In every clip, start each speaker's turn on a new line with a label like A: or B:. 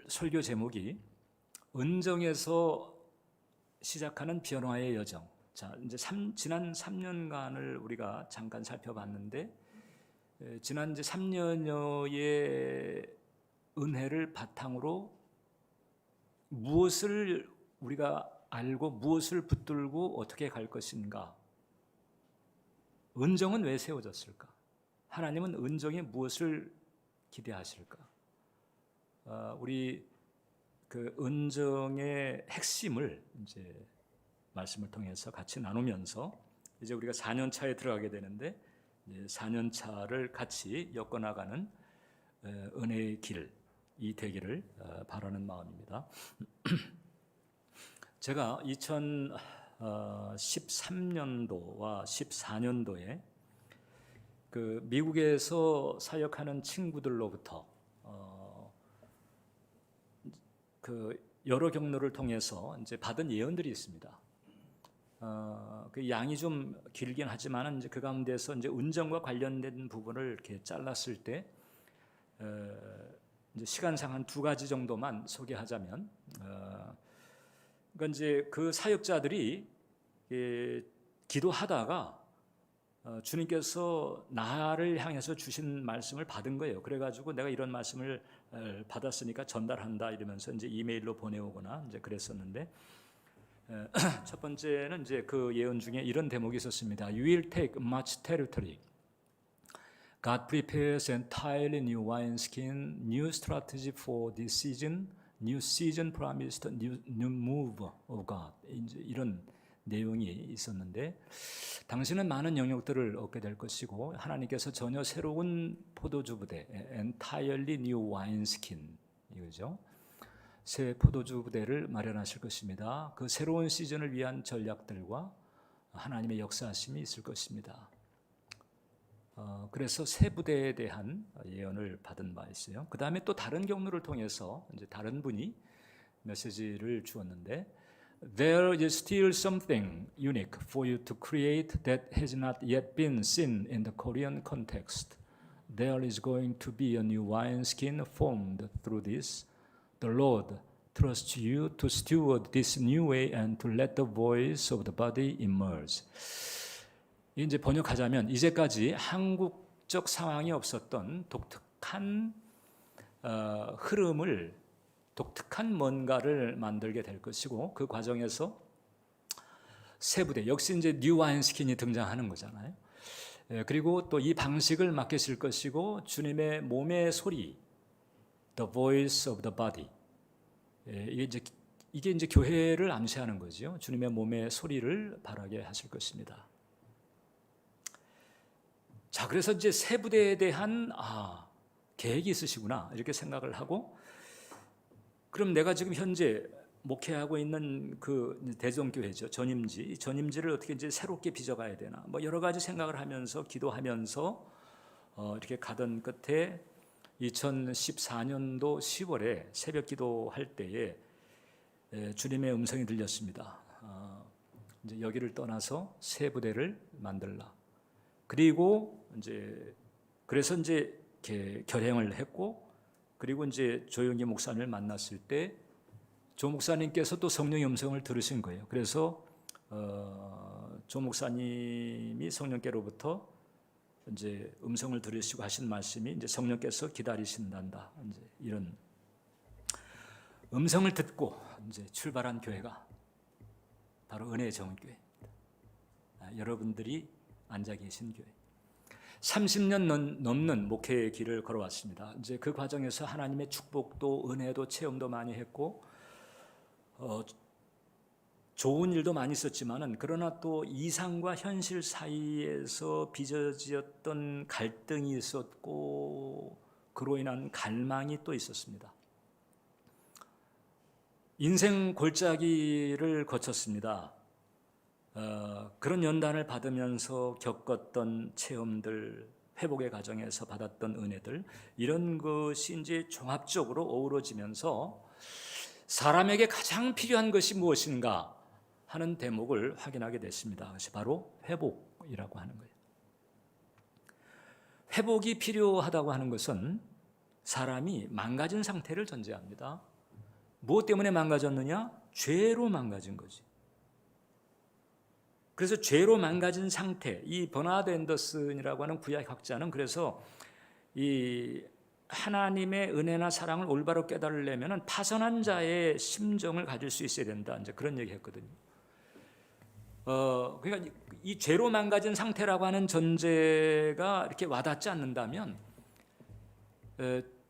A: 설교 제목이 은정에서 시작하는 변화의 여정. 자, 이제 지난 3년간을 우리가 잠깐 살펴봤는데, 지난 이제 3년여의 은혜를 바탕으로 무엇을 우리가 알고 무엇을 붙들고 어떻게 갈 것인가? 은정은 왜 세워졌을까? 하나님은 은정에 무엇을 기대하실까? 우리 그 은정의 핵심을 이제 말씀을 통해서 같이 나누면서 이제 우리가 4년 차에 들어가게 되는데, 4년 차를 같이 엮어나가는 은혜의 길이 되기를 바라는 마음입니다. 제가 2013년도와 14년도에 그 미국에서 사역하는 친구들로부터 그 여러 경로를 통해서 이제 받은 예언들이 있습니다. 그 양이 좀 길긴 하지만은 이제 그 가운데서 이제 은정과 관련된 부분을 이렇게 잘랐을 때 이제 시간상 한 2가지 정도만 소개하자면, 그러니까 이제 그 사역자들이 기도하다가 주님께서 나를 향해서 주신 말씀을 받은 거예요. 그래가지고 내가 이런 말씀을 받았으니까 전달한다 이러면서 이제 이메일로 보내오거나 이제 그랬었는데, 첫 번째는 이제 그 예언 중에 이런 대목이 있었습니다. You will take much territory. God prepares entirely new wineskin, new strategy for this season, new season promised, new move of God. 이제 이런 내용이 있었는데, 당신은 많은 영역들을 얻게 될 것이고 하나님께서 전혀 새로운 포도주 부대, entirely new wineskin, 이거죠. 새 포도주 부대를 마련하실 것입니다. 그 새로운 시즌을 위한 전략들과 하나님의 역사하심이 있을 것입니다. 그래서 새 부대에 대한 예언을 받은 바 있어요. 그 다음에 또 다른 경로를 통해서 이제 다른 분이 메시지를 주었는데, There is still something unique for you to create that has not yet been seen in the Korean context. There is going to be a new wineskin formed through this. The Lord trusts you to steward this new way and to let the voice of the body emerge. 이제 번역하자면, 이제까지 한국적 상황이 없었던 독특한 흐름을, 독특한 뭔가를 만들게 될 것이고, 그 과정에서 새 부대, 역시 이제 뉴 와인스킨이 등장하는 거잖아요. 그리고 또 이 방식을 맡기실 것이고, 주님의 몸의 소리, the voice of the body, 이게 이제 교회를 암시하는 거죠. 주님의 몸의 소리를 바라게 하실 것입니다. 자, 그래서 이제 새 부대에 대한 계획이 있으시구나 이렇게 생각을 하고, 그럼 내가 지금 현재 목회하고 있는 그 대종교회죠, 전임지를 어떻게 이제 새롭게 빚어가야 되나, 뭐 여러 가지 생각을 하면서 기도하면서 이렇게 가던 끝에 2014년도 10월에 새벽 기도할 때에 주님의 음성이 들렸습니다. 이제 여기를 떠나서 새 부대를 만들라. 그리고 이제 그래서 이제 이렇게 결행을 했고, 그리고 이제 조영기 목사님을 만났을 때 조 목사님께서 또 성령의 음성을 들으신 거예요. 그래서 조 목사님이 성령께로부터 이제 음성을 들으시고 하신 말씀이 이제 성령께서 기다리신단다. 이제 이런 음성을 듣고 이제 출발한 교회가 바로 은혜의 정교회입니다. 여러분들이 앉아 계신 교회. 30년 넘는 목회의 길을 걸어왔습니다. 이제 그 과정에서 하나님의 축복도 은혜도 체험도 많이 했고, 좋은 일도 많이 있었지만은, 그러나 또 이상과 현실 사이에서 빚어지었던 갈등이 있었고, 그로 인한 갈망이 또 있었습니다. 인생 골짜기를 거쳤습니다. 그런 연단을 받으면서 겪었던 체험들, 회복의 과정에서 받았던 은혜들, 이런 것이 이제 종합적으로 어우러지면서 사람에게 가장 필요한 것이 무엇인가 하는 대목을 확인하게 됐습니다. 그것이 바로 회복이라고 하는 거예요. 회복이 필요하다고 하는 것은 사람이 망가진 상태를 전제합니다. 무엇 때문에 망가졌느냐? 죄로 망가진 거지. 그래서 죄로 망가진 상태, 이 버나드 앤더슨이라고 하는 구약학자는 그래서 이 하나님의 은혜나 사랑을 올바로 깨달으려면 파선한 자의 심정을 가질 수 있어야 된다. 이제 그런 얘기했거든요. 그러니까 이 죄로 망가진 상태라고 하는 전제가 이렇게 와닿지 않는다면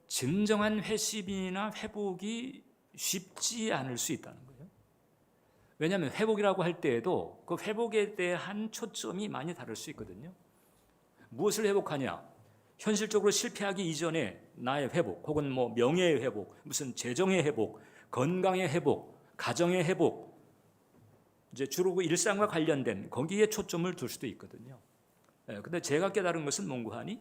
A: 진정한 회심이나 회복이 쉽지 않을 수 있다는 거예요. 왜냐하면 회복이라고 할 때에도 그 회복에 대한 초점이 많이 다를 수 있거든요. 무엇을 회복하냐? 현실적으로 실패하기 이전에 나의 회복, 혹은 뭐 명예의 회복, 무슨 재정의 회복, 건강의 회복, 가정의 회복, 이제 주로 그 일상과 관련된 거기에 초점을 둘 수도 있거든요. 근데 제가 깨달은 것은 몽고하니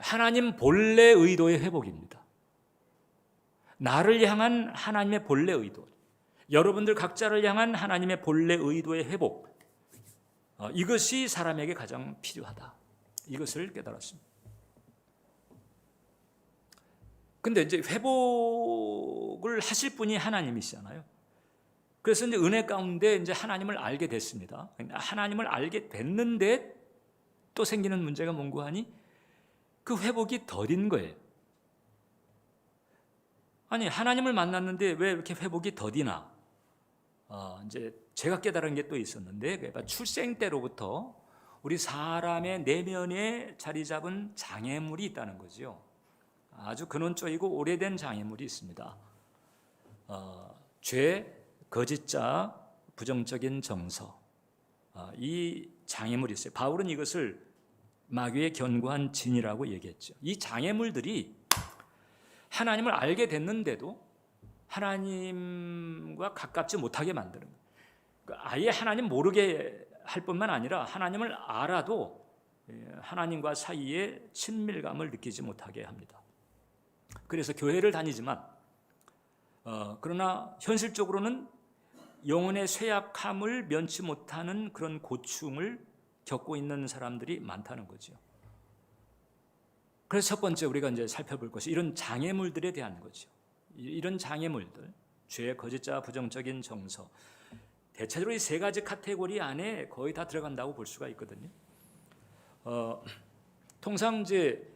A: 하나님 본래 의도의 회복입니다. 나를 향한 하나님의 본래 의도, 여러분들 각자를 향한 하나님의 본래 의도의 회복, 이것이 사람에게 가장 필요하다. 이것을 깨달았습니다. 근데 이제 회복을 하실 분이 하나님이시잖아요. 그래서 이제 은혜 가운데 이제 하나님을 알게 됐습니다. 하나님을 알게 됐는데 또 생기는 문제가 뭔고 하니 그 회복이 더딘 거예요. 아니, 하나님을 만났는데 왜 이렇게 회복이 더디나? 이제 제가 깨달은 게 또 있었는데, 그러니까 출생 때로부터 우리 사람의 내면에 자리 잡은 장애물이 있다는 거죠. 아주 근원적이고 오래된 장애물이 있습니다. 죄, 거짓자, 부정적인 정서, 이 장애물이 있어요. 바울은 이것을 마귀의 견고한 진이라고 얘기했죠. 이 장애물들이 하나님을 알게 됐는데도 하나님과 가깝지 못하게 만드는 거예요. 아예 하나님 모르게 할 뿐만 아니라 하나님을 알아도 하나님과 사이에 친밀감을 느끼지 못하게 합니다. 그래서 교회를 다니지만 그러나 현실적으로는 영혼의 쇠약함을 면치 못하는 그런 고충을 겪고 있는 사람들이 많다는 거죠. 그래서 첫 번째 우리가 이제 살펴볼 것이 이런 장애물들에 대한 거죠. 이런 장애물들, 죄, 거짓자, 부정적인 정서, 대체적으로 이 세 가지 카테고리 안에 거의 다 들어간다고 볼 수가 있거든요. 통상 이제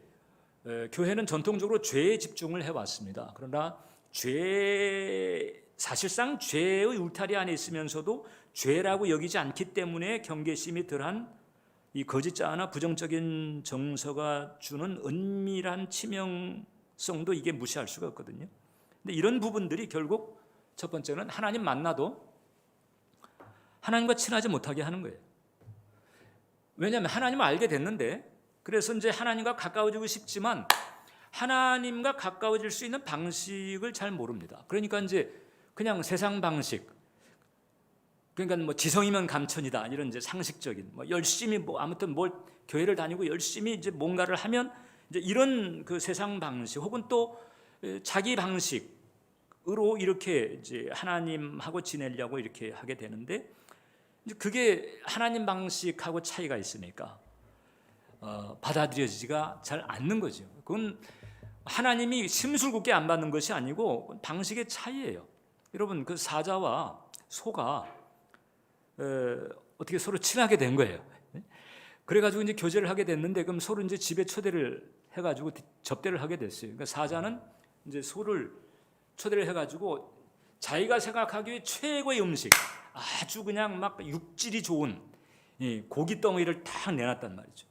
A: 교회는 전통적으로 죄에 집중을 해왔습니다. 그러나 사실상 죄의 울타리 안에 있으면서도 죄라고 여기지 않기 때문에 경계심이 덜한 이 거짓자나 부정적인 정서가 주는 은밀한 치명성도 이게 무시할 수가 없거든요. 근데 이런 부분들이 결국 첫 번째는 하나님 만나도 하나님과 친하지 못하게 하는 거예요. 왜냐하면 하나님을 알게 됐는데, 그래서 이제 하나님과 가까워지고 싶지만 하나님과 가까워질 수 있는 방식을 잘 모릅니다. 그러니까 이제 그냥 세상 방식, 그러니까 뭐 지성이면 감천이다 이런 이제 상식적인 열심히 아무튼 교회를 다니고 열심히 이제 뭔가를 하면 이제 이런 그 세상 방식 혹은 또 자기 방식으로 이렇게 이제 하나님하고 지내려고 이렇게 하게 되는데, 이제 그게 하나님 방식하고 차이가 있으니까 받아들여지지가 잘 않는 거죠. 그건 하나님이 심술궂게 안 받는 것이 아니고 방식의 차이예요. 여러분, 그 사자와 소가 어떻게 서로 친하게 된 거예요. 그래가지고 이제 교제를 하게 됐는데, 그럼 서로 이제 집에 초대를 해가지고 접대를 하게 됐어요. 그러니까 사자는 이제 소를 초대를 해가지고 자기가 생각하기에 최고의 음식, 아주 그냥 막 육질이 좋은 고기 덩어리를 딱 내놨단 말이죠.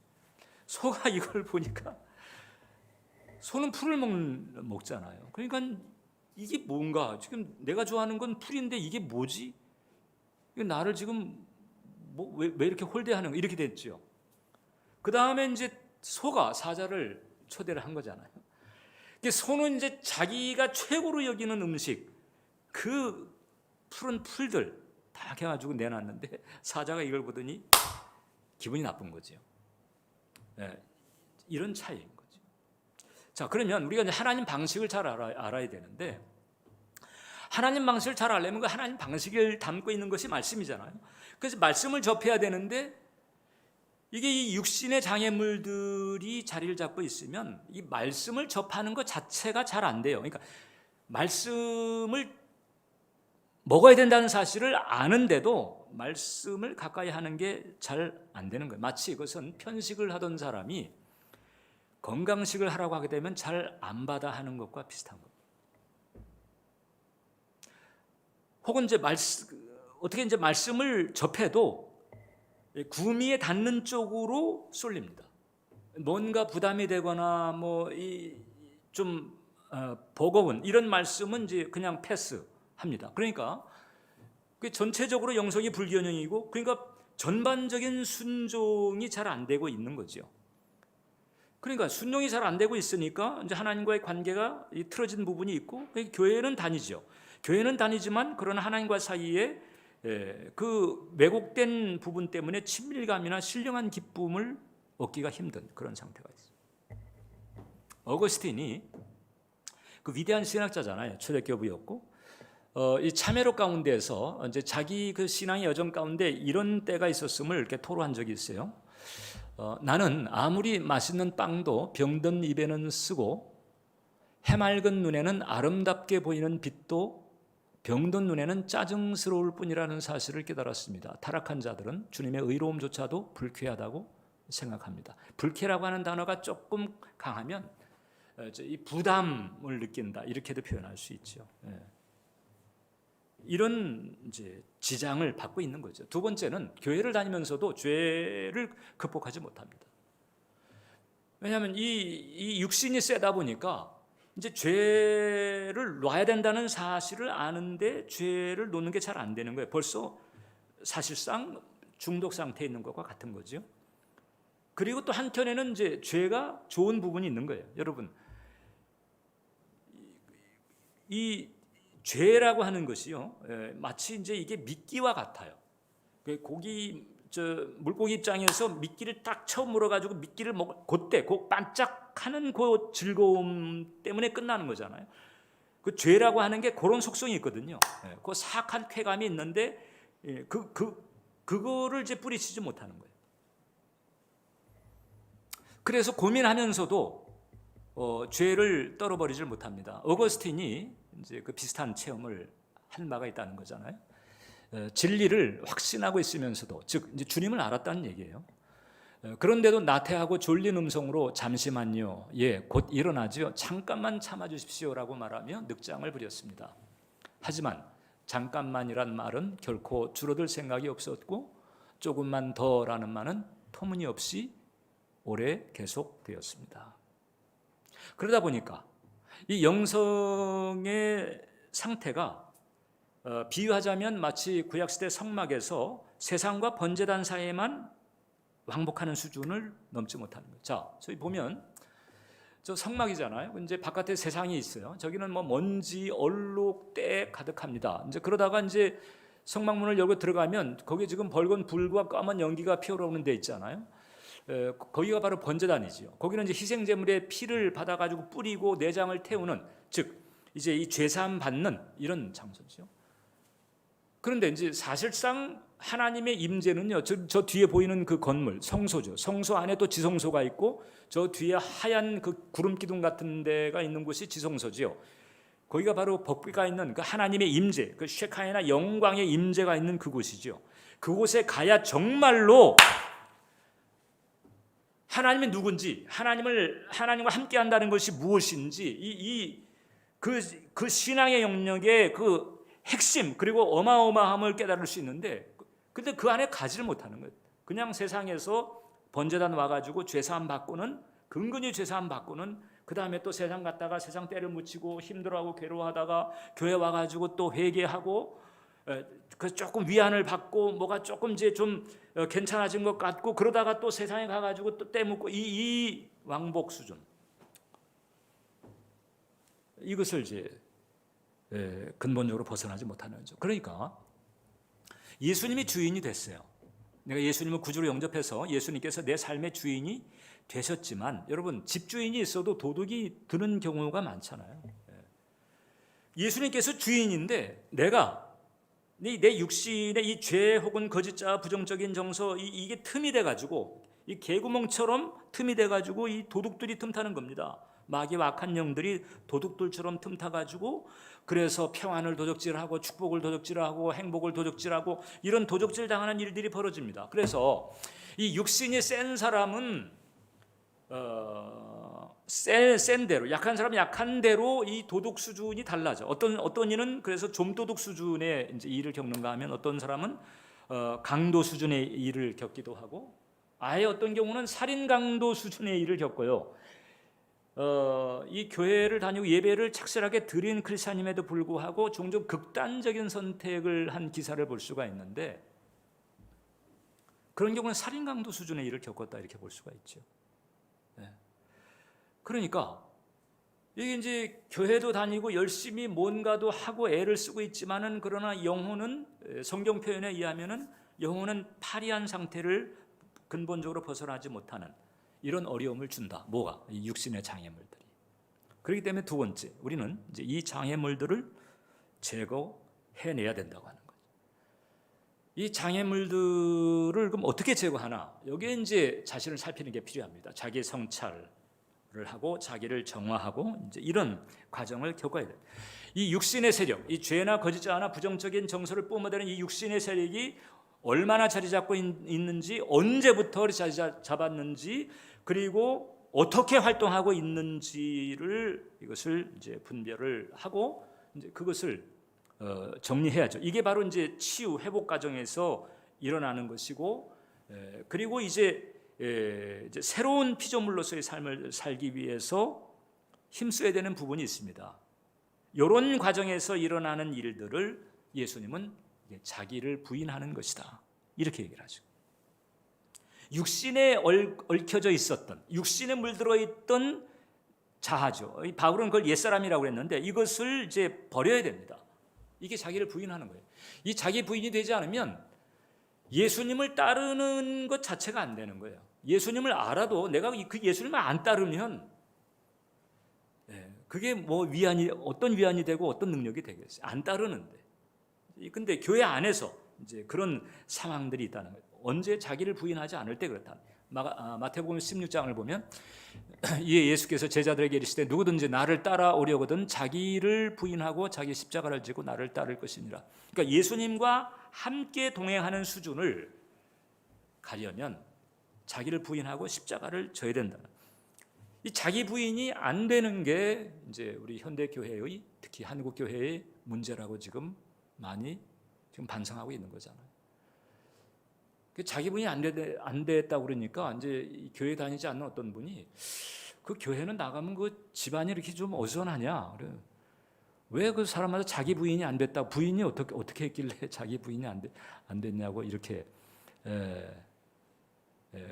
A: 소가 이걸 보니까, 소는 풀을 먹잖아요. 그러니까 이게 뭔가, 지금 내가 좋아하는 건 풀인데 이게 뭐지? 나를 지금 왜 이렇게 홀대하는 거, 이렇게 됐죠. 그 다음에 이제 소가 사자를 초대를 한 거잖아요. 소는 이제 자기가 최고로 여기는 음식, 그 푸른 풀들 다 해가지고 내놨는데 사자가 이걸 보더니 기분이 나쁜 거죠. 이런 차이인 거죠. 자, 그러면 우리가 이제 하나님 방식을 잘 알아야 되는데, 하나님 방식을 잘 알려면 그 하나님 방식을 담고 있는 것이 말씀이잖아요. 그래서 말씀을 접해야 되는데, 이게 이 육신의 장애물들이 자리를 잡고 있으면 이 말씀을 접하는 것 자체가 잘 안 돼요. 그러니까 말씀을 먹어야 된다는 사실을 아는데도 말씀을 가까이 하는 게 잘 안 되는 거예요. 마치 이것은 편식을 하던 사람이 건강식을 하라고 하게 되면 잘 안 받아 하는 것과 비슷한 겁니다. 혹은 어떻게 이제 말씀을 접해도 구미에 닿는 쪽으로 쏠립니다. 뭔가 부담이 되거나 좀 버거운 이런 말씀은 이제 그냥 패스합니다. 그러니까 전체적으로 영성이 불균형이고, 그러니까 전반적인 순종이 잘 안 되고 있는 거죠. 그러니까 순종이 잘 안 되고 있으니까 이제 하나님과의 관계가 틀어진 부분이 있고, 교회는 다니죠. 교회는 다니지만 그런 하나님과 사이에 그 왜곡된 부분 때문에 친밀감이나 신령한 기쁨을 얻기가 힘든 그런 상태가 있어요. 어거스틴이 그 위대한 신학자잖아요. 초대교부였고, 이 참회로 가운데서 이제 자기 그 신앙의 여정 가운데 이런 때가 있었음을 이렇게 토로한 적이 있어요. 나는 아무리 맛있는 빵도 병든 입에는 쓰고 해맑은 눈에는 아름답게 보이는 빛도 병든 눈에는 짜증스러울 뿐이라는 사실을 깨달았습니다. 타락한 자들은 주님의 의로움조차도 불쾌하다고 생각합니다. 불쾌라고 하는 단어가 조금 강하면 이 부담을 느낀다, 이렇게도 표현할 수 있죠. 이런 이제 지장을 받고 있는 거죠. 두 번째는 교회를 다니면서도 죄를 극복하지 못합니다. 왜냐하면 이 육신이 세다 보니까 이제 죄를 놔야 된다는 사실을 아는데 죄를 놓는 게 잘 안 되는 거예요. 벌써 사실상 중독 상태에 있는 것과 같은 거죠. 그리고 또 한편에는 이제 죄가 좋은 부분이 있는 거예요. 여러분, 이 죄라고 하는 것이요, 마치 이제 이게 미끼와 같아요. 물고기 입장에서 미끼를 딱 처음 물어가지고 미끼를 그때 그 반짝하는 그 즐거움 때문에 끝나는 거잖아요. 그 죄라고 하는 게 그런 속성이 있거든요. 그 사악한 쾌감이 있는데 그거를 이제 뿌리치지 못하는 거예요. 그래서 고민하면서도 죄를 떨어버리질 못합니다. 어거스틴이 이제 그 비슷한 체험을 한 바가 있다는 거잖아요. 진리를 확신하고 있으면서도, 즉 이제 주님을 알았다는 얘기예요. 그런데도 나태하고 졸린 음성으로 잠시만요, 곧 일어나죠, 잠깐만 참아 주십시오라고 말하며 늑장을 부렸습니다. 하지만 잠깐만이란 말은 결코 줄어들 생각이 없었고, 조금만 더라는 말은 터무니없이 오래 계속되었습니다. 그러다 보니까 이 영성의 상태가 비유하자면 마치 구약시대 성막에서 세상과 번제단 사이에만 왕복하는 수준을 넘지 못하는 거예요. 자, 저희 보면 저 성막이잖아요. 이제 바깥에 세상이 있어요. 저기는 먼지, 얼룩, 때 가득합니다. 이제 그러다가 이제 성막문을 열고 들어가면 거기 지금 벌건 불과 까만 연기가 피어오르는 데 있잖아요. 거기가 바로 번제단이지요. 거기는 이제 희생제물의 피를 받아가지고 뿌리고 내장을 태우는, 즉 이제 이 죄사함 받는 이런 장소죠. 그런데 이제 사실상 하나님의 임재는요, 저 뒤에 보이는 그 건물 성소죠. 성소 안에 또 지성소가 있고, 저 뒤에 하얀 그 구름 기둥 같은 데가 있는 곳이 지성소지요. 거기가 바로 법궤가 있는 그 하나님의 임재, 그 쉐카이나 영광의 임재가 있는 그곳이죠. 그곳에 가야 정말로 하나님이 누군지, 하나님과 함께 한다는 것이 무엇인지, 그 신앙의 영역의 그 핵심, 그리고 어마어마함을 깨달을 수 있는데, 근데 그 안에 가지를 못하는 거예요. 그냥 세상에서 번제단 와가지고 죄사함 받고는, 근근히 죄사함 받고는, 그 다음에 또 세상 갔다가 세상 때를 묻히고 힘들어하고 괴로워하다가 교회 와가지고 또 회개하고, 그 조금 위안을 받고 뭐가 조금 이제 좀 괜찮아진 것 같고, 그러다가 또 세상에 가가지고 또 때묻고, 이 왕복 수준, 이것을 이제 근본적으로 벗어나지 못하는 거죠. 그러니까 예수님이 주인이 됐어요. 내가 예수님을 구주로 영접해서 예수님께서 내 삶의 주인이 되셨지만, 여러분, 집주인이 있어도 도둑이 드는 경우가 많잖아요. 예수님께서 주인인데 내가 내 육신의 이 죄 혹은 거짓자 부정적인 정서, 이게 틈이 돼가지고 이 개구멍처럼 틈이 돼가지고 이 도둑들이 틈타는 겁니다. 마귀와 악한 영들이 도둑들처럼 틈타가지고 그래서 평안을 도적질하고 축복을 도적질하고 행복을 도적질하고 이런 도적질 당하는 일들이 벌어집니다. 그래서 이 육신이 센 사람은 센 대로, 약한 사람은 약한 대로 이 도둑 수준이 달라져. 어떤 이는 그래서 좀도둑 수준의 이제 일을 겪는가 하면 어떤 사람은 강도 수준의 일을 겪기도 하고 아예 어떤 경우는 살인 강도 수준의 일을 겪어요. 이 교회를 다니고 예배를 착실하게 드린 크리스찬임에도 불구하고 종종 극단적인 선택을 한 기사를 볼 수가 있는데 그런 경우는 살인 강도 수준의 일을 겪었다 이렇게 볼 수가 있죠. 네. 그러니까 이게 이제 교회도 다니고 열심히 뭔가도 하고 애를 쓰고 있지만은 그러나 영혼은 성경 표현에 의하면은 영혼은 파리한 상태를 근본적으로 벗어나지 못하는 이런 어려움을 준다. 뭐가? 이 육신의 장애물들이. 그렇기 때문에 두 번째, 우리는 이제 이 장애물들을 제거해내야 된다고 하는 거죠. 이 장애물들을 그럼 어떻게 제거하나? 여기에 이제 자신을 살피는 게 필요합니다. 자기 성찰을 하고 자기를 정화하고 이제 이런 과정을 겪어야 돼요. 이 육신의 세력, 이 죄나 거짓자나 부정적인 정서를 뿜어대는 이 육신의 세력이 얼마나 자리 잡고 있는지, 언제부터 자리 잡았는지, 그리고 어떻게 활동하고 있는지를 이것을 이제 분별을 하고 이제 그것을 정리해야죠. 이게 바로 이제 치유 회복 과정에서 일어나는 것이고, 그리고 이제 새로운 피조물로서의 삶을 살기 위해서 힘써야 되는 부분이 있습니다. 이런 과정에서 일어나는 일들을 예수님은 자기를 부인하는 것이다 이렇게 얘기를 하죠. 육신에 얽혀져 있었던, 육신에 물들어 있던 자아죠. 바울은 그걸 옛사람이라고 그랬는데 이것을 이제 버려야 됩니다. 이게 자기를 부인하는 거예요. 이 자기 부인이 되지 않으면 예수님을 따르는 것 자체가 안 되는 거예요. 예수님을 알아도 내가 그 예수님을 안 따르면 그게 뭐 어떤 위안이 되고 어떤 능력이 되겠어요. 안 따르는데. 근데 교회 안에서 이제 그런 상황들이 있다는 거예요. 언제 자기를 부인하지 않을 때 그렇다. 마태복음 16장을 보면 이에 예수께서 제자들에게 이르시되 누구든지 나를 따라오려거든 자기를 부인하고 자기 십자가를 지고 나를 따를 것이니라. 그러니까 예수님과 함께 동행하는 수준을 가려면 자기를 부인하고 십자가를 져야 된다. 이 자기 부인이 안 되는 게 이제 우리 현대 교회의 특히 한국 교회의 문제라고 지금 많이 지금 반성하고 있는 거잖아요. 자기 부인이 안 됐다고 그러니까 이제 교회 다니지 않는 어떤 분이 그 교회는 나가면 그 집안이 이렇게 좀 어수선하냐? 왜 그 사람마다 자기 부인이 안 됐다? 부인이 어떻게 했길래 자기 부인이 안 됐냐고 이렇게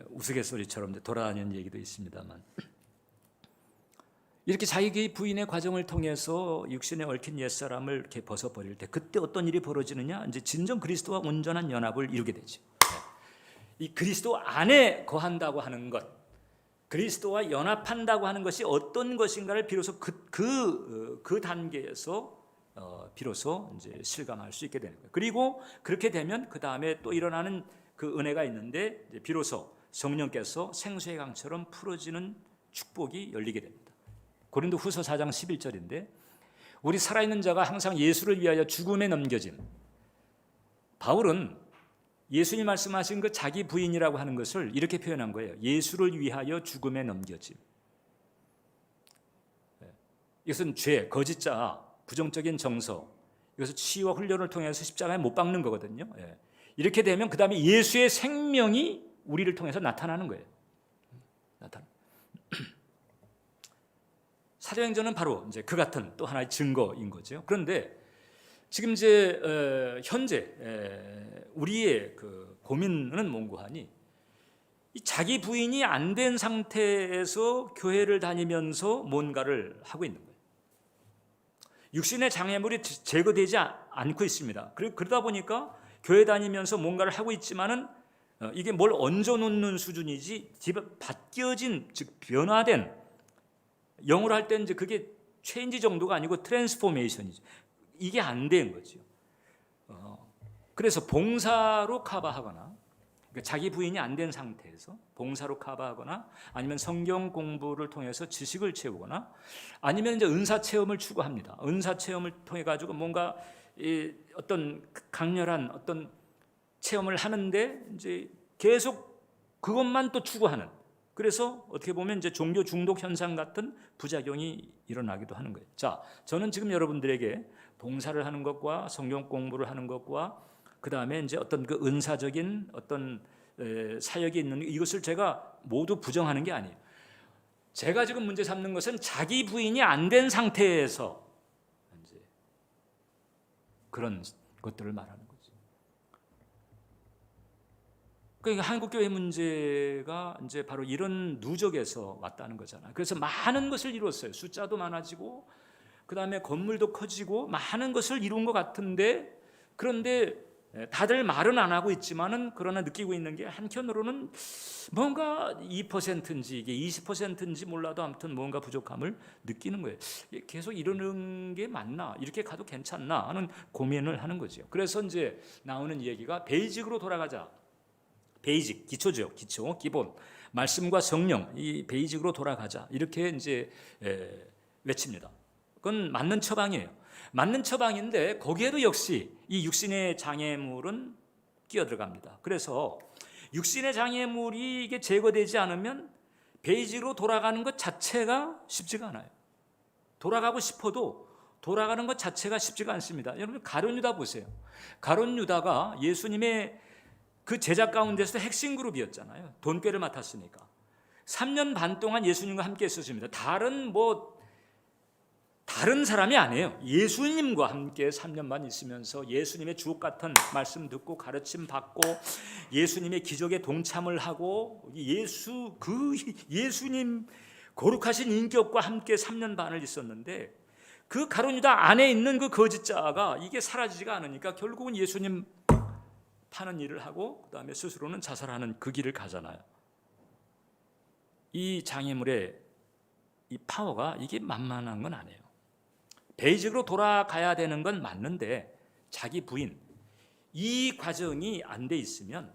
A: 우스갯소리처럼 돌아다니는 얘기도 있습니다만. 이렇게 자기 부인의 과정을 통해서 육신에 얽힌 옛사람을 이렇게 벗어버릴 때 그때 어떤 일이 벌어지느냐? 이제 진정 그리스도와 온전한 연합을 이루게 되죠. 이 그리스도 안에 거한다고 하는 것, 그리스도와 연합한다고 하는 것이 어떤 것인가를 비로소 그 단계에서 비로소 이제 실감할 수 있게 되는 거예요. 그리고 그렇게 되면 그 다음에 또 일어나는 그 은혜가 있는데 비로소 성령께서 생수의 강처럼 풀어지는 축복이 열리게 됩니다. 고린도후서 4장 11절인데 우리 살아있는 자가 항상 예수를 위하여 죽음에 넘겨짐. 바울은 예수님 말씀하신 그 자기 부인이라고 하는 것을 이렇게 표현한 거예요. 예수를 위하여 죽음에 넘겨짐. 이것은 죄, 거짓자, 부정적인 정서, 이것을 치유와 훈련을 통해서 십자가에 못 박는 거거든요. 이렇게 되면 그 다음에 예수의 생명이 우리를 통해서 나타나는 거예요. 사도행전은 바로 이제 그 같은 또 하나의 증거인 거죠. 그런데 지금 이제 현재 우리의 그 고민은 뭔가 하니 이 자기 부인이 안 된 상태에서 교회를 다니면서 뭔가를 하고 있는 거예요. 육신의 장애물이 제거되지 않고 있습니다. 그러다 보니까 교회 다니면서 뭔가를 하고 있지만은 이게 뭘 얹어놓는 수준이지 바뀌어진 즉 변화된 영어로 할 때는 이제 그게 체인지 정도가 아니고 트랜스포메이션이죠. 이게 안 된 거죠. 그래서 봉사로 커버하거나 그러니까 자기 부인이 안 된 상태에서 봉사로 커버하거나 아니면 성경 공부를 통해서 지식을 채우거나 아니면 이제 은사 체험을 추구합니다. 은사 체험을 통해 가지고 뭔가 어떤 강렬한 어떤 체험을 하는데 이제 계속 그것만 또 추구하는, 그래서 어떻게 보면 이제 종교 중독 현상 같은 부작용이 일어나기도 하는 거예요. 자, 저는 지금 여러분들에게 봉사를 하는 것과 성경 공부를 하는 것과 그 다음에 이제 어떤 그 은사적인 어떤 사역이 있는 이것을 제가 모두 부정하는 게 아니에요. 제가 지금 문제 삼는 것은 자기 부인이 안 된 상태에서 이제 그런 것들을 말하는 거죠. 그러니까 한국 교회 문제가 이제 바로 이런 누적에서 왔다는 거잖아요. 그래서 많은 것을 이루었어요. 숫자도 많아지고 그 다음에 건물도 커지고 많은 것을 이룬 것 같은데, 그런데 다들 말은 안 하고 있지만은 그러나 느끼고 있는 게 한편으로는 뭔가 2%인지 이게 20%인지 몰라도 아무튼 뭔가 부족함을 느끼는 거예요. 계속 이러는 게 맞나? 이렇게 가도 괜찮나? 하는 고민을 하는 거죠. 그래서 이제 나오는 얘기가 베이직으로 돌아가자. 베이직, 기초죠. 기초, 기본. 말씀과 성령, 이 베이직으로 돌아가자. 이렇게 이제 외칩니다. 그건 맞는 처방이에요. 맞는 처방인데 거기에도 역시 이 육신의 장애물은 끼어 들어갑니다. 그래서 육신의 장애물이 이게 제거되지 않으면 베이직으로 돌아가는 것 자체가 쉽지가 않아요. 돌아가고 싶어도 돌아가는 것 자체가 쉽지가 않습니다. 여러분 가룟 유다 보세요. 가룟 유다가 예수님의 그 제자 가운데서 핵심 그룹이었잖아요. 돈꾀를 맡았으니까 3년 반 동안 예수님과 함께 있었습니다. 다른 사람이 아니에요. 예수님과 함께 3년 반 있으면서 예수님의 주옥 같은 말씀 듣고 가르침 받고 예수님의 기적에 동참을 하고 예수님 거룩하신 인격과 함께 3년 반을 있었는데, 그 가룟 유다 안에 있는 그 거짓자가 이게 사라지지가 않으니까 결국은 예수님 파는 일을 하고 그다음에 스스로는 자살하는 그 길을 가잖아요. 이 장애물의 이 파워가 이게 만만한 건 아니에요. 베이직으로 돌아가야 되는 건 맞는데 자기 부인 이 과정이 안 돼 있으면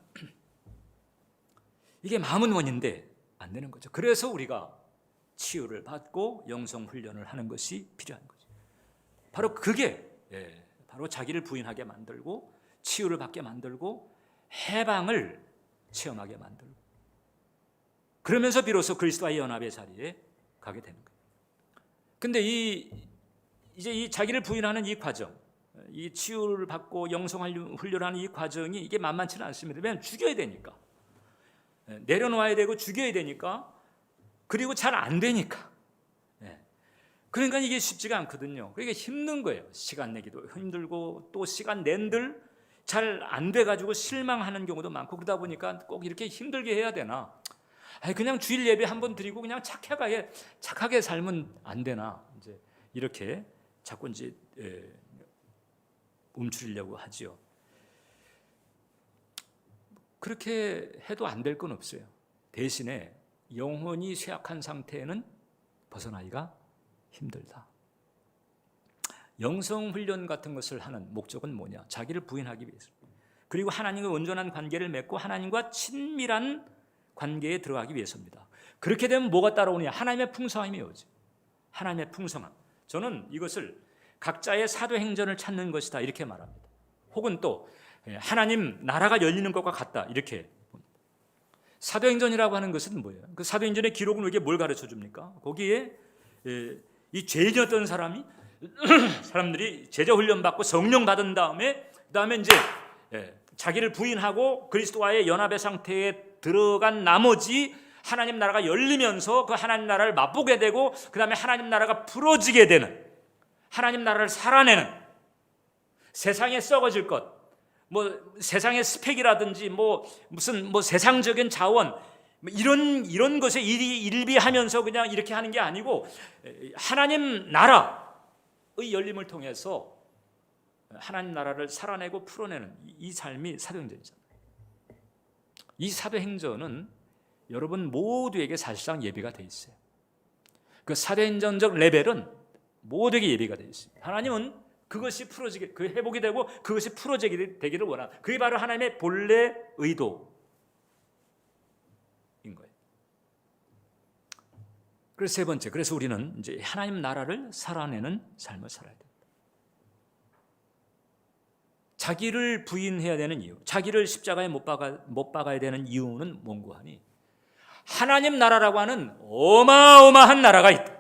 A: 이게 마음은 원인데 안 되는 거죠. 그래서 우리가 치유를 받고 영성 훈련을 하는 것이 필요한 거죠. 바로 그게 바로 자기를 부인하게 만들고 치유를 받게 만들고 해방을 체험하게 만들고 그러면서 비로소 그리스도와의 연합의 자리에 가게 되는 거예요. 근데 이제 이 자기를 부인하는 이 과정, 이 치유를 받고 영성 훈련하는 이 과정이 이게 만만치는 않습니다. 왜냐하면 죽여야 되니까, 내려놓아야 되고 죽여야 되니까, 그리고 잘 안 되니까. 그러니까 이게 쉽지가 않거든요. 그러니까 힘든 거예요. 시간 내기도 힘들고 또 시간 낸들 잘 안 돼가지고 실망하는 경우도 많고, 그러다 보니까 꼭 이렇게 힘들게 해야 되나? 그냥 주일 예배 한번 드리고 그냥 착하게 살면 안 되나? 이제 이렇게 자꾸 이제 움츠리려고 하지요. 그렇게 해도 안 될 건 없어요. 대신에 영혼이 쇠약한 상태에는 벗어나기가 힘들다. 영성 훈련 같은 것을 하는 목적은 뭐냐? 자기를 부인하기 위해서. 그리고 하나님과 온전한 관계를 맺고 하나님과 친밀한 관계에 들어가기 위해서입니다. 그렇게 되면 뭐가 따라오느냐? 하나님의 풍성함이 오지. 하나님의 풍성함. 저는 이것을 각자의 사도행전을 찾는 것이다 이렇게 말합니다. 혹은 또 하나님 나라가 열리는 것과 같다 이렇게 봅니다. 사도행전이라고 하는 것은 뭐예요? 그 사도행전의 기록은 우리에게 뭘 가르쳐 줍니까? 거기에 이 죄인이었던 사람들이 제자 훈련 받고 성령 받은 그다음에 이제 자기를 부인하고 그리스도와의 연합의 상태에 들어간 나머지 하나님 나라가 열리면서 그 하나님 나라를 맛보게 되고 그다음에 하나님 나라가 부러지게 되는, 하나님 나라를 살아내는, 세상에 썩어질 것, 세상의 스펙이라든지 무슨 세상적인 자원 이런 것에 일비하면서 그냥 이렇게 하는 게 아니고 하나님 나라의 열림을 통해서 하나님 나라를 살아내고 풀어내는 이 삶이 사도행전이잖아요. 이 사도행전은 여러분 모두에게 사실상 예비가 돼 있어요. 그 사도행전적 레벨은 모두에게 예비가 돼 있습니다. 하나님은 그것이 풀어지게, 그 회복이 되고 그것이 풀어지게 되기를 원합니다. 그게 바로 하나님의 본래 의도, 그래서 세 번째, 그래서 우리는 이제 하나님 나라를 살아내는 삶을 살아야 된다. 자기를 부인해야 되는 이유, 자기를 십자가에 못 박아야 되는 이유는 뭔고 하니 하나님 나라라고 하는 어마어마한 나라가 있다.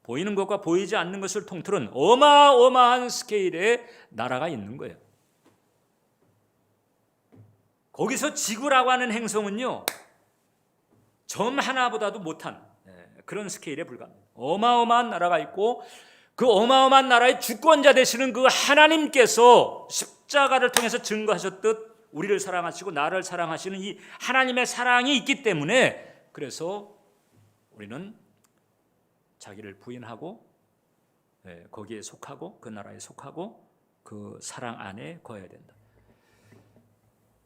A: 보이는 것과 보이지 않는 것을 통틀은 어마어마한 스케일의 나라가 있는 거예요. 거기서 지구라고 하는 행성은요, 점 하나보다도 못한 그런 스케일에 불과합니다. 어마어마한 나라가 있고 그 어마어마한 나라의 주권자 되시는 그 하나님께서 십자가를 통해서 증거하셨듯 우리를 사랑하시고 나를 사랑하시는 이 하나님의 사랑이 있기 때문에 그래서 우리는 자기를 부인하고 거기에 속하고 그 나라에 속하고 그 사랑 안에 거해야 된다.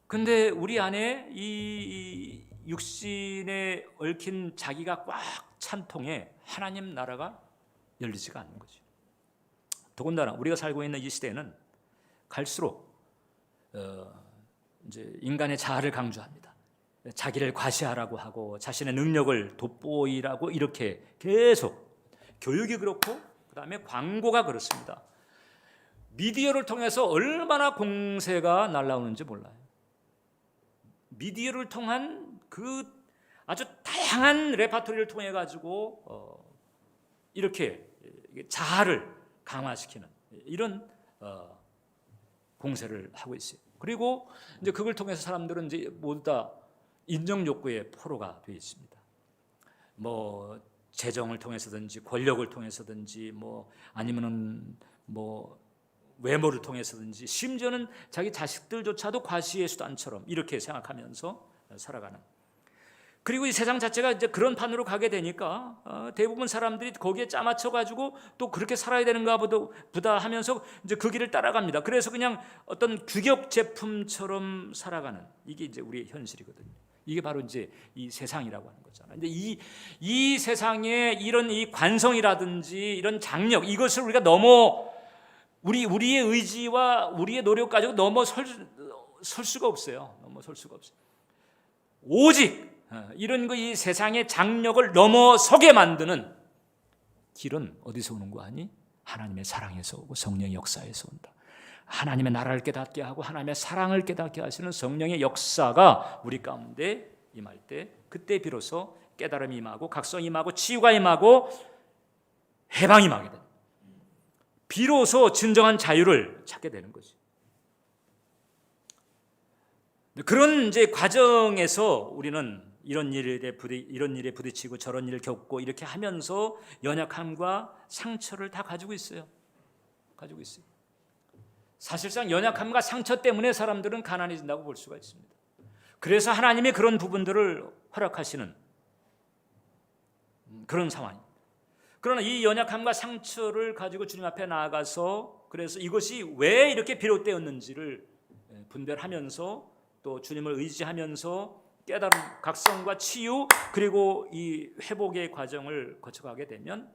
A: 근데 우리 안에 이 육신에 얽힌 자기가 꽉 찬 통에 하나님 나라가 열리지가 않는 거죠. 더군다나 우리가 살고 있는 이 시대는 갈수록 이제 인간의 자아를 강조합니다. 자기를 과시하라고 하고 자신의 능력을 돋보이라고 이렇게 계속 교육이 그렇고 그다음에 광고가 그렇습니다. 미디어를 통해서 얼마나 공세가 날라오는지 몰라요. 미디어를 통한 그 아주 다양한 레파토리를 통해 가지고 이렇게 자아를 강화시키는 이런 공세를 하고 있어요. 그리고 이제 그걸 통해서 사람들은 이제 모두 다 인정 욕구의 포로가 되어 있습니다. 뭐 재정을 통해서든지 권력을 통해서든지 뭐 아니면은 뭐 외모를 통해서든지 심지어는 자기 자식들조차도 과시의 수단처럼 이렇게 생각하면서 살아가는. 그리고 이 세상 자체가 이제 그런 판으로 가게 되니까 대부분 사람들이 거기에 짜맞춰 가지고 또 그렇게 살아야 되는가 보다 하면서 이제 그 길을 따라갑니다. 그래서 그냥 어떤 규격 제품처럼 살아가는 이게 이제 우리의 현실이거든요. 이게 바로 이제 이 세상이라고 하는 거잖아요. 근데 이 세상에 이런 이 관성이라든지 이런 장력 이것을 우리가 우리의 의지와 우리의 노력 가지고 넘어설 수가 없어요. 넘어설 수가 없어요. 오직 이런 이 세상의 장력을 넘어서게 만드는 길은 어디서 오는 거 아니? 하나님의 사랑에서 오고 성령의 역사에서 온다. 하나님의 나라를 깨닫게 하고 하나님의 사랑을 깨닫게 하시는 성령의 역사가 우리 가운데 임할 때 그때 비로소 깨달음이 임하고 각성이 임하고 치유가 임하고 해방이 임하게 된다. 비로소 진정한 자유를 찾게 되는 거지. 그런 이제 과정에서 우리는 이런 일에 부딪히고 저런 일을 겪고 이렇게 하면서 연약함과 상처를 다 가지고 있어요. 가지고 있어요. 사실상 연약함과 상처 때문에 사람들은 가난해진다고 볼 수가 있습니다. 그래서 하나님이 그런 부분들을 허락하시는 그런 상황입니다. 그러나 이 연약함과 상처를 가지고 주님 앞에 나아가서 그래서 이것이 왜 이렇게 비롯되었는지를 분별하면서 또 주님을 의지하면서 깨달음, 각성과 치유 그리고 이 회복의 과정을 거쳐가게 되면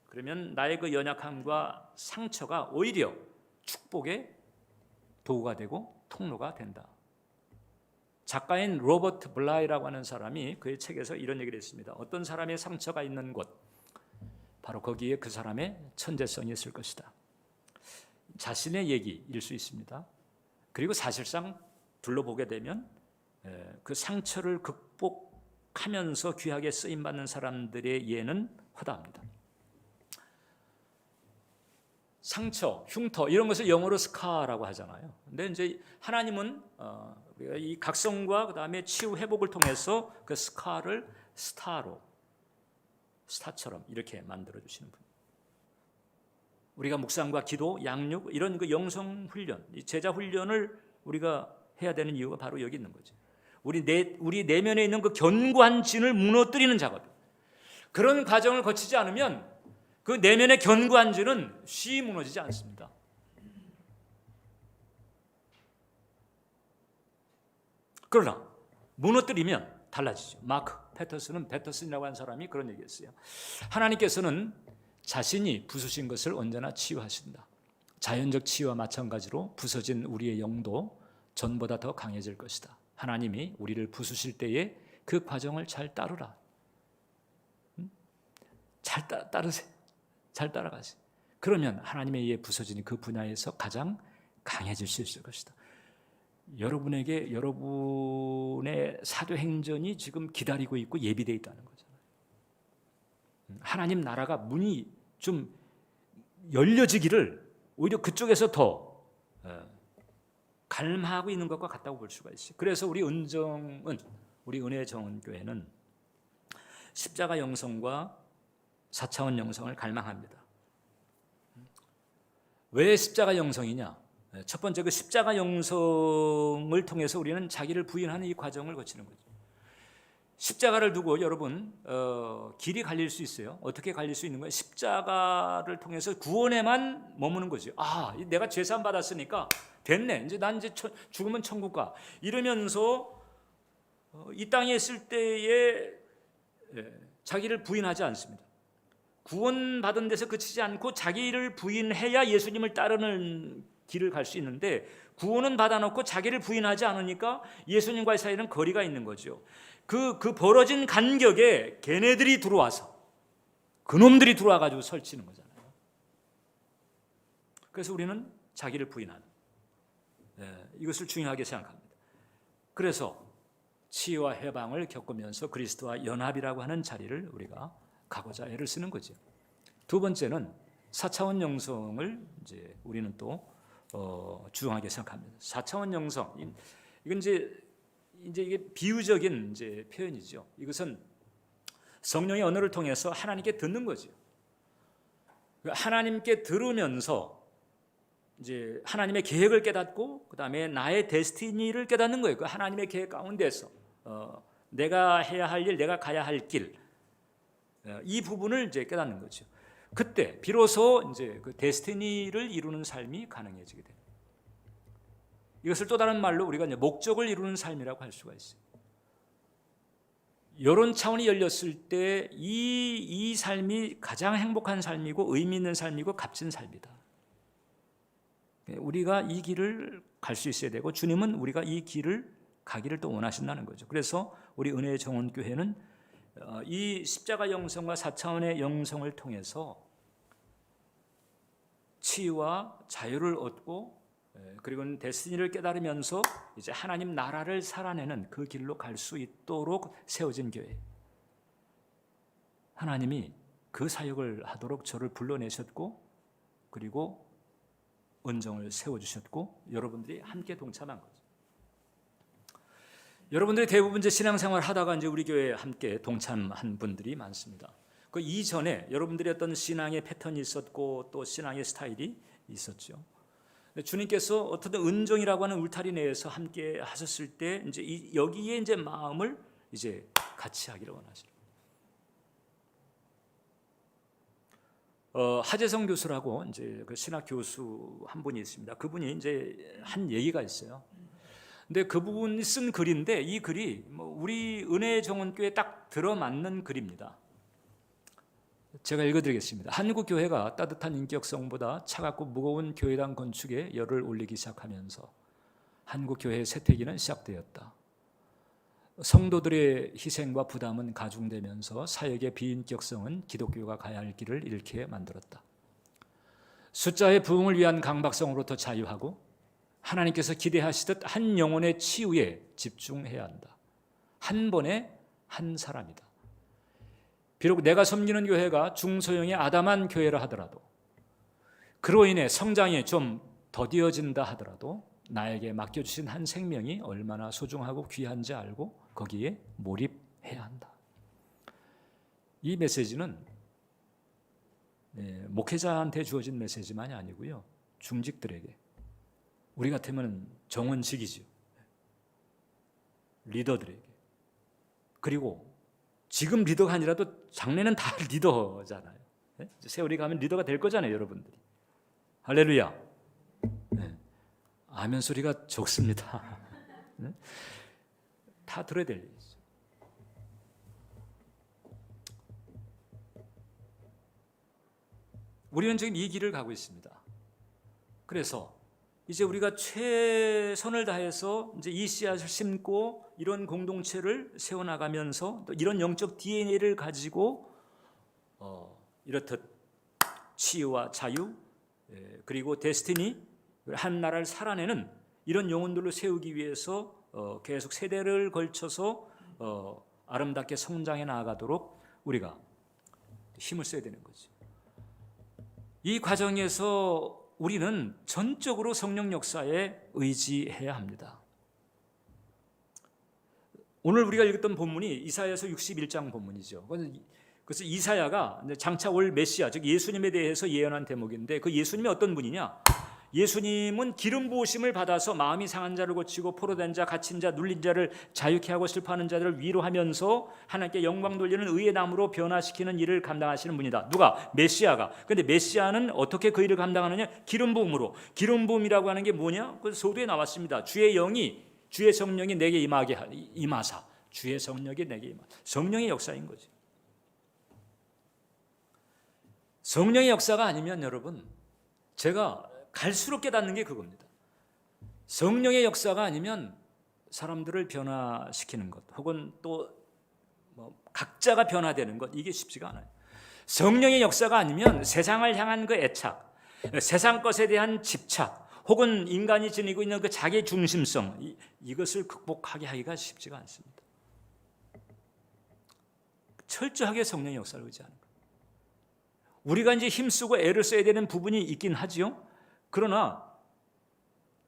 A: 그러면 나의 그 연약함과 상처가 오히려 축복의 도구가 되고 통로가 된다. 작가인 로버트 블라이라고 하는 사람이 그의 책에서 이런 얘기를 했습니다. 어떤 사람의 상처가 있는 곳 바로 거기에 그 사람의 천재성이 있을 것이다. 자신의 얘기일 수 있습니다. 그리고 사실상 둘러보게 되면 그 상처를 극복하면서 귀하게 쓰임받는 사람들의 예는 허다합니다. 상처, 흉터 이런 것을 영어로 스카라고 하잖아요. 근데 이제 하나님은 우리가 이 각성과 그다음에 치유 회복을 통해서 그 스카를 스타처럼 이렇게 만들어 주시는 분. 우리가 묵상과 기도, 양육 이런 그 영성 훈련, 제자 훈련을 우리가 해야 되는 이유가 바로 여기 있는 거죠. 우리 내면에 있는 그 견고한 진을 무너뜨리는 작업. 그런 과정을 거치지 않으면 그 내면의 견고한 진은 쉬이 무너지지 않습니다. 그러나 무너뜨리면 달라지죠. 마크 패터슨이라고 하는 사람이 그런 얘기했어요. 하나님께서는 자신이 부수신 것을 언제나 치유하신다. 자연적 치유와 마찬가지로 부서진 우리의 영도 전보다 더 강해질 것이다. 하나님이 우리를 부수실 때에 그 과정을 잘 따르라. 잘 따르세요. 잘 따라가세요. 그러면 하나님의 의에 부서지는 그 분야에서 가장 강해질 수 있을 것이다. 여러분에게 여러분의 사도행전이 지금 기다리고 있고 예비되어 있다는 거잖아요. 하나님 나라가 문이 좀 열려지기를 오히려 그쪽에서 더 갈망하고 있는 것과 같다고 볼 수가 있어요. 그래서 우리 은혜의 정원교회는 십자가 영성과 4차원 영성을 갈망합니다. 왜 십자가 영성이냐? 첫 번째, 그 십자가 영성을 통해서 우리는 자기를 부인하는 이 과정을 거치는 거죠. 십자가를 두고 여러분 길이 갈릴 수 있어요. 어떻게 갈릴 수 있는 거예요? 십자가를 통해서 구원에만 머무는 거죠. 아, 내가 죄사함 받았으니까 됐네. 난 이제 죽으면 천국 가. 이러면서 이 땅에 있을 때에 자기를 부인하지 않습니다. 구원받은 데서 그치지 않고 자기를 부인해야 예수님을 따르는 길을 갈 수 있는데, 구원은 받아놓고 자기를 부인하지 않으니까 예수님과의 사이는 거리가 있는 거죠. 그 벌어진 간격에 걔네들이 들어와서, 그놈들이 들어와가지고 설치는 거잖아요. 그래서 우리는 자기를 부인하는, 이것을 중요하게 생각합니다. 그래서 치유와 해방을 겪으면서 그리스도와 연합이라고 하는 자리를 우리가 가고자 애를 쓰는 거죠. 두 번째는 4차원 영성을 이제 우리는 또 주중하게 생각합니다. 4차원 영성, 이건 이제 이게 비유적인 이제 표현이죠. 이것은 성령의 언어를 통해서 하나님께 듣는 거죠. 하나님께 들으면서 이제 하나님의 계획을 깨닫고, 그 다음에 나의 데스티니를 깨닫는 거예요. 그 하나님의 계획 가운데서 내가 해야 할 일, 내가 가야 할 길, 이 부분을 이제 깨닫는 거죠. 그때 비로소 이제 그 데스티니를 이루는 삶이 가능해지게 됩니다. 이것을 또 다른 말로 우리가 이제 목적을 이루는 삶이라고 할 수가 있어요. 이런 차원이 열렸을 때 이 삶이 가장 행복한 삶이고 의미 있는 삶이고 값진 삶이다. 우리가 이 길을 갈 수 있어야 되고, 주님은 우리가 이 길을 가기를 또 원하신다는 거죠. 그래서 우리 은혜의 정원교회는 이 십자가 영성과 4차원의 영성을 통해서 치유와 자유를 얻고, 그리고 데스티니를 깨달으면서 이제 하나님 나라를 살아내는 그 길로 갈 수 있도록 세워진 교회. 하나님이 그 사역을 하도록 저를 불러내셨고, 그리고 은정을 세워주셨고, 여러분들이 함께 동참한 거죠. 여러분들이 대부분 이제 신앙생활 하다가 이제 우리 교회에 함께 동참한 분들이 많습니다. 그 이전에 여러분들이 어떤 신앙의 패턴이 있었고 또 신앙의 스타일이 있었죠. 주님께서 어떤 은정이라고 하는 울타리 내에서 함께 하셨을 때 이제 여기에 이제 마음을 이제 같이 하기를 원하시는. 하재성 교수라고 이제 그 신학 교수 한 분이 있습니다. 그분이 이제 한 얘기가 있어요. 근데 그 부분이 쓴 글인데, 이 글이 우리 은혜의 정원교회에 딱 들어맞는 글입니다. 제가 읽어드리겠습니다. 한국 교회가 따뜻한 인격성보다 차갑고 무거운 교회당 건축에 열을 올리기 시작하면서 한국 교회의 쇠퇴기는 시작되었다. 성도들의 희생과 부담은 가중되면서 사역의 비인격성은 기독교가 가야 할 길을 잃게 만들었다. 숫자의 부흥을 위한 강박성으로부터 자유하고 하나님께서 기대하시듯 한 영혼의 치유에 집중해야 한다. 한 번에 한 사람이다. 비록 내가 섬기는 교회가 중소형의 아담한 교회라 하더라도, 그로 인해 성장이 좀 더디어진다 하더라도 나에게 맡겨주신 한 생명이 얼마나 소중하고 귀한지 알고 거기에 몰입해야 한다. 이 메시지는 목회자한테 주어진 메시지만이 아니고요, 중직들에게, 우리 같으면 정원직이죠, 리더들에게, 그리고 지금 리더가 아니라도 장래는 다 리더잖아요. 세월이 가면 리더가 될 거잖아요, 여러분들이. 할렐루야. 아멘 소리가 적습니다. 다 들어야 될 일이죠. 우리는 지금 이 길을 가고 있습니다. 그래서 이제 우리가 최선을 다해서 이제 이 씨앗을 심고 이런 공동체를 세워나가면서 또 이런 영적 DNA를 가지고 이렇듯 치유와 자유, 그리고 데스티니, 한 나라를 살아내는 이런 영혼들로 세우기 위해서 계속 세대를 걸쳐서 아름답게 성장해 나아가도록 우리가 힘을 써야 되는 거지. 이 과정에서 우리는 전적으로 성령 역사에 의지해야 합니다. 오늘 우리가 읽었던 본문이 이사야서 61장 본문이죠. 그래서 이사야가 장차 올 메시아, 즉 예수님에 대해서 예언한 대목인데, 그 예수님이 어떤 분이냐? 예수님은 기름 부으심을 받아서 마음이 상한 자를 고치고 포로된 자, 갇힌 자, 눌린 자를 자유케 하고 슬퍼하는 자들을 위로하면서 하나님께 영광 돌리는 의의 나무로 변화시키는 일을 감당하시는 분이다. 누가? 메시아가. 그런데 메시아는 어떻게 그 일을 감당하느냐? 기름 부음으로. 기름 부음이라고 하는 게 뭐냐? 그 소도에 나왔습니다. 주의 성령이 내게 임하사. 주의 성령이 내게 임하사. 성령의 역사인 거지. 성령의 역사가 아니면 여러분, 제가 갈수록 깨닫는 게 그겁니다. 성령의 역사가 아니면 사람들을 변화시키는 것, 혹은 또 각자가 변화되는 것, 이게 쉽지가 않아요. 성령의 역사가 아니면 세상을 향한 그 애착, 세상 것에 대한 집착, 혹은 인간이 지니고 있는 그 자기 중심성, 이것을 극복하게 하기가 쉽지가 않습니다. 철저하게 성령의 역사를 의지하는 것. 우리가 이제 힘쓰고 애를 써야 되는 부분이 있긴 하지요. 그러나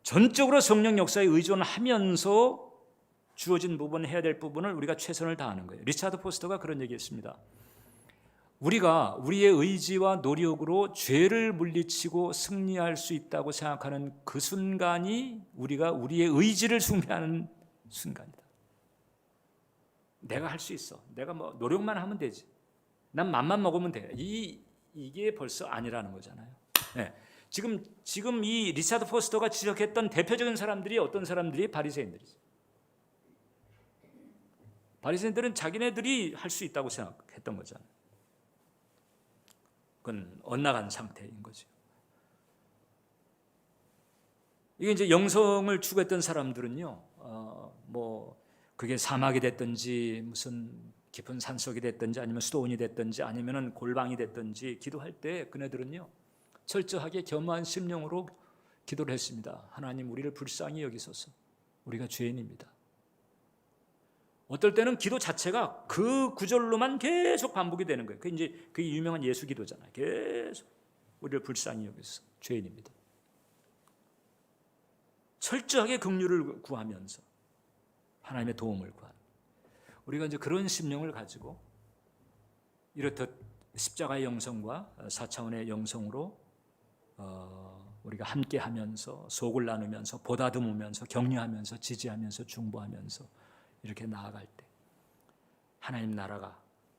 A: 전적으로 성령 역사에 의존하면서 주어진 부분, 해야 될 부분을 우리가 최선을 다하는 거예요. 리차드 포스터가 그런 얘기했습니다. 우리가 우리의 의지와 노력으로 죄를 물리치고 승리할 수 있다고 생각하는 그 순간이 우리가 우리의 의지를 숭배하는 순간이다. 내가 할 수 있어. 내가 노력만 하면 되지. 난 맘만 먹으면 돼. 이게 벌써 아니라는 거잖아요. 네. 지금 이 리차드 포스터가 지적했던 대표적인 사람들이 어떤 사람들이? 바리새인들이죠. 바리새인들은 자기네들이 할 수 있다고 생각했던 거잖아요. 그건 엇나간 상태인 거죠. 이게 이제 영성을 추구했던 사람들은요, 그게 사막이 됐든지 무슨 깊은 산속이 됐든지 아니면 수도원이 됐든지 아니면은 골방이 됐든지 기도할 때 그네들은요 철저하게 겸허한 심령으로 기도를 했습니다. 하나님, 우리를 불쌍히 여기소서. 우리가 죄인입니다. 어떨 때는 기도 자체가 그 구절로만 계속 반복이 되는 거예요. 그게 유명한 예수 기도잖아요. 계속 우리를 불쌍히 여기소서. 죄인입니다. 철저하게 긍휼을 구하면서 하나님의 도움을 구하는. 우리가 이제 그런 심령을 가지고 이렇듯 십자가의 영성과 4차원의 영성으로 우리가 함께하면서 속을 나누면서 보다듬으면서 격려하면서 지지하면서 중보하면서 이렇게 나아갈 때 하나님 나라가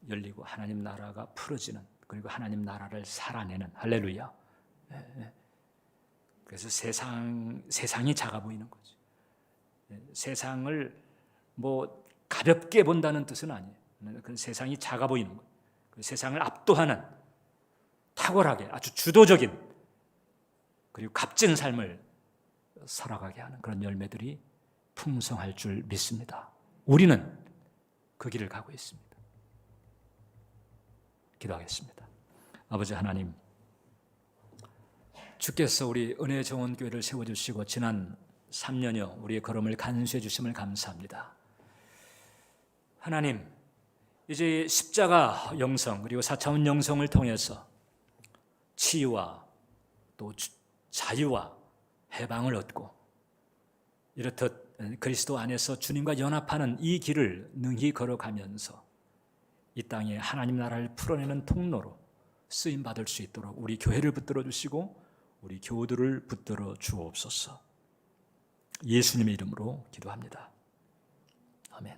A: 열리고 하나님 나라가 풀어지는, 그리고 하나님 나라를 살아내는, 할렐루야. 그래서 세상이 작아 보이는 거죠. 세상을 가볍게 본다는 뜻은 아니에요. 그 세상이 작아 보이는 거예요. 그 세상을 압도하는 탁월하게 아주 주도적인 그리고 값진 삶을 살아가게 하는 그런 열매들이 풍성할 줄 믿습니다. 우리는 그 길을 가고 있습니다. 기도하겠습니다. 아버지 하나님, 주께서 우리 은혜의 정원교회를 세워주시고 지난 3년여 우리의 걸음을 간수해 주심을 감사합니다. 하나님, 이제 십자가 영성 그리고 4차원 영성을 통해서 치유와 또 자유와 해방을 얻고 이렇듯 그리스도 안에서 주님과 연합하는 이 길을 능히 걸어가면서 이 땅에 하나님 나라를 풀어내는 통로로 쓰임받을 수 있도록 우리 교회를 붙들어 주시고 우리 교우들을 붙들어 주옵소서. 예수님의 이름으로 기도합니다. 아멘.